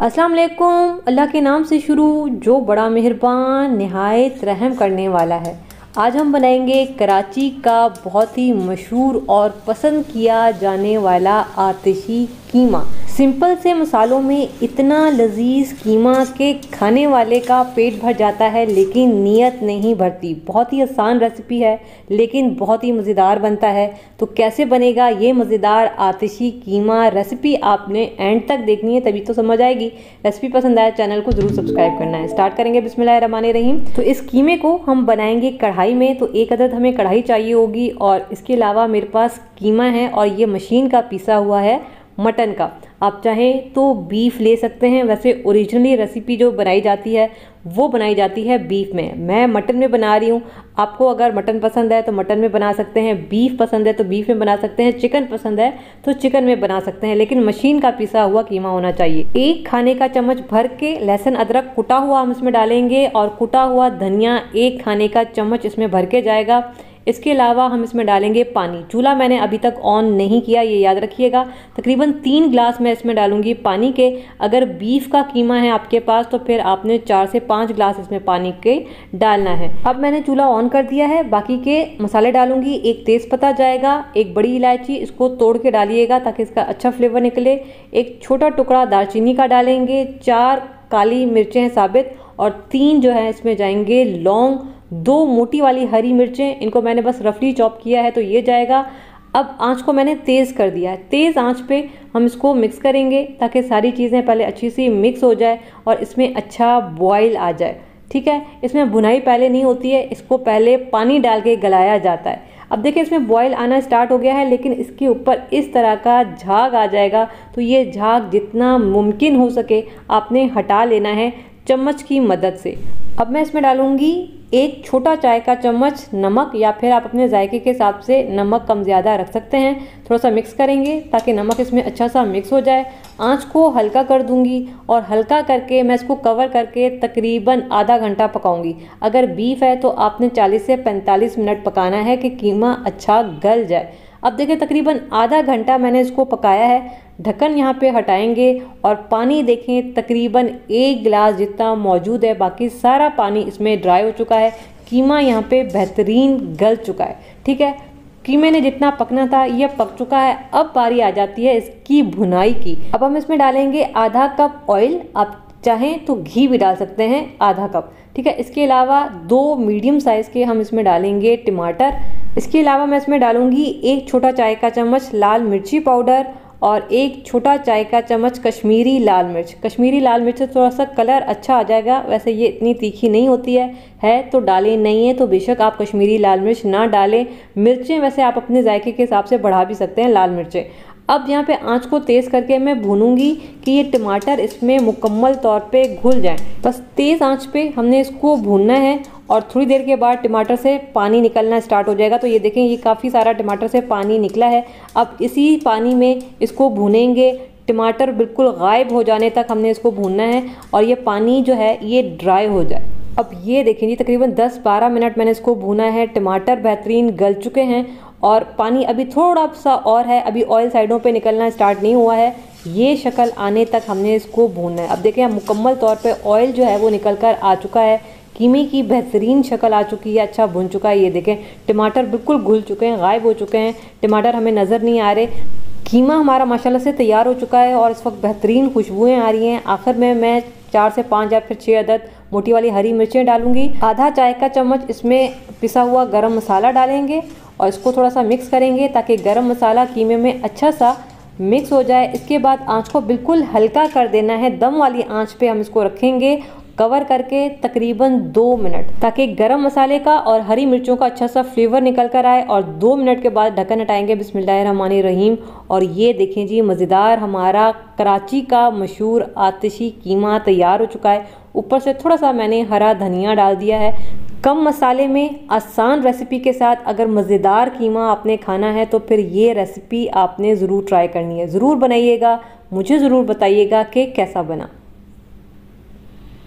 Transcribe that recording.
अस्सलाम वालेकुम। अल्लाह के नाम से शुरू जो बड़ा मेहरबान निहायत रहम करने वाला है। आज हम बनाएंगे कराची का बहुत ही मशहूर और पसंद किया जाने वाला आतिशी कीमा। सिंपल से मसालों में इतना लजीज कीमा के खाने वाले का पेट भर जाता है, लेकिन नीयत नहीं भरती। बहुत ही आसान रेसिपी है लेकिन बहुत ही मज़ेदार बनता है। तो कैसे बनेगा ये मज़ेदार आतिशी कीमा रेसिपी आपने एंड तक देखनी है, तभी तो समझ आएगी। रेसिपी पसंद आए चैनल को ज़रूर सब्सक्राइब करना है। स्टार्ट करेंगे बिस्मिल्लाहिर्रहमानिर्रहीम। तो इस कीमे को हम बनाएंगे कढ़ाई में। तो एक अदद हमें कढ़ाई चाहिए होगी और इसके अलावा मेरे पास कीमा है और ये मशीन का पीसा हुआ है मटन का। आप चाहें तो बीफ ले सकते हैं। वैसे ओरिजिनली रेसिपी जो बनाई जाती है वो बनाई जाती है बीफ में। मैं मटन में बना रही हूँ। आपको अगर मटन पसंद है तो मटन में बना सकते हैं, बीफ पसंद है तो बीफ में बना सकते हैं, चिकन पसंद है तो चिकन में बना सकते हैं, लेकिन मशीन का पिसा हुआ कीमा होना चाहिए। एक खाने का चम्मच भर के लहसुन अदरक कुटा हुआ हम इसमें डालेंगे और कुटा हुआ धनिया एक खाने का चम्मच इसमें भर के जाएगा। इसके अलावा हम इसमें डालेंगे पानी। चूल्हा मैंने अभी तक ऑन नहीं किया, ये याद रखिएगा। तकरीबन 3 गिलास मैं इसमें डालूंगी पानी के। अगर बीफ का कीमा है आपके पास तो फिर आपने 4 से 5 गिलास इसमें पानी के डालना है। अब मैंने चूल्हा ऑन कर दिया है। बाकी के मसाले डालूंगी। एक तेज़पत्ता जाएगा, एक बड़ी इलायची, इसको तोड़ के डालिएगा ताकि इसका अच्छा फ्लेवर निकले। एक छोटा टुकड़ा दालचीनी का डालेंगे, 4 काली मिर्चें साबित और 3 जो है इसमें जाएंगे लौंग, 2 मोटी वाली हरी मिर्चें, इनको मैंने बस रफली चॉप किया है तो ये जाएगा। अब आंच को मैंने तेज़ कर दिया है। तेज़ आंच पे हम इसको मिक्स करेंगे ताकि सारी चीज़ें पहले अच्छी सी मिक्स हो जाए और इसमें अच्छा बॉयल आ जाए। ठीक है, इसमें भुनाई पहले नहीं होती है, इसको पहले पानी डाल के गलाया जाता है। अब देखिए इसमें बॉयल आना स्टार्ट हो गया है, लेकिन इसके ऊपर इस तरह का झाग आ जाएगा। तो ये झाग जितना मुमकिन हो सके आपने हटा लेना है चम्मच की मदद से। अब मैं इसमें डालूंगी 1 छोटा चाय का चम्मच नमक, या फिर आप अपने जायके के हिसाब से नमक कम ज़्यादा रख सकते हैं। थोड़ा सा मिक्स करेंगे ताकि नमक इसमें अच्छा सा मिक्स हो जाए। आंच को हल्का कर दूंगी और हल्का करके मैं इसको कवर करके तकरीबन आधा घंटा पकाऊंगी। अगर बीफ है तो आपने 40 से 45 मिनट पकाना है कि कीमा अच्छा गल जाए। अब देखिए तकरीबन आधा घंटा मैंने इसको पकाया है। ढक्कन यहाँ पे हटाएंगे और पानी देखें तकरीबन 1 गिलास जितना मौजूद है, बाकी सारा पानी इसमें ड्राई हो चुका है। कीमा यहाँ पे बेहतरीन गल चुका है। ठीक है, कीमे ने जितना पकना था यह पक चुका है। अब बारी आ जाती है इसकी भुनाई की। अब हम इसमें डालेंगे आधा कप ऑयल, आप चाहें तो घी भी डाल सकते हैं आधा कप। ठीक है, इसके अलावा 2 मीडियम साइज़ के हम इसमें डालेंगे टमाटर। इसके अलावा मैं इसमें डालूंगी 1 छोटा चाय का चम्मच लाल मिर्ची पाउडर और 1 छोटा चाय का चम्मच कश्मीरी लाल मिर्च। कश्मीरी लाल मिर्च से थोड़ा सा कलर अच्छा आ जाएगा। वैसे ये इतनी तीखी नहीं होती है तो डालें, नहीं है तो बेशक आप कश्मीरी लाल मिर्च ना डालें। मिर्चें वैसे आप अपने जायके के हिसाब से बढ़ा भी सकते हैं लाल मिर्चें। अब यहाँ पे आंच को तेज़ करके मैं भूनूंगी कि ये टमाटर इसमें मुकम्मल तौर पे घुल जाएं। बस तेज़ आंच पे हमने इसको भूनना है और थोड़ी देर के बाद टमाटर से पानी निकलना स्टार्ट हो जाएगा। तो ये देखें ये काफ़ी सारा टमाटर से पानी निकला है। अब इसी पानी में इसको भूनेंगे। टमाटर बिल्कुल गायब हो जाने तक हमने इसको भूनना है और ये पानी जो है ये ड्राई हो जाए। अब ये देखें जी तकरीबन 10-12 मिनट मैंने इसको भूना है। टमाटर बेहतरीन गल चुके हैं और पानी अभी थोड़ा सा और है। अभी ऑयल साइडों पे निकलना स्टार्ट नहीं हुआ है। ये शक्ल आने तक हमने इसको भूनना है। अब देखें मुकम्मल तौर पे ऑयल जो है वो निकल कर आ चुका है। कीमे की बेहतरीन शक्ल आ चुकी है, अच्छा भुन चुका है। ये देखें टमाटर बिल्कुल घुल चुके हैं, गायब हो चुके हैं। टमाटर हमें नज़र नहीं आ रहे। कीमा हमारा माशाल्लाह से तैयार हो चुका है और इस वक्त बेहतरीन खुशबुएँ आ रही हैं। आखिर में मैं 4 से 5 या फिर 6 अदद मोटी वाली हरी मिर्चें डालूंगी। आधा चाय का चम्मच इसमें पिसा हुआ गरम मसाला डालेंगे और इसको थोड़ा सा मिक्स करेंगे ताकि गरम मसाला कीमे में अच्छा सा मिक्स हो जाए। इसके बाद आंच को बिल्कुल हल्का कर देना है। दम वाली आंच पे हम इसको रखेंगे कवर करके तकरीबन 2 मिनट, ताकि गरम मसाले का और हरी मिर्चों का अच्छा सा फ्लेवर निकल कर आए। और 2 मिनट के बाद ढक्कन हटाएंगे। बिस्मिल्लाहिर्रहमानिर्रहीम। और ये देखें जी मज़ेदार हमारा कराची का मशहूर आतिशी कीमा तैयार हो चुका है। ऊपर से थोड़ा सा मैंने हरा धनिया डाल दिया है। कम मसाले में आसान रेसिपी के साथ अगर मज़ेदार कीमा आपने खाना है तो फिर ये रेसिपी आपने ज़रूर ट्राई करनी है। ज़रूर बनाइएगा, मुझे ज़रूर बताइएगा कि कैसा बना।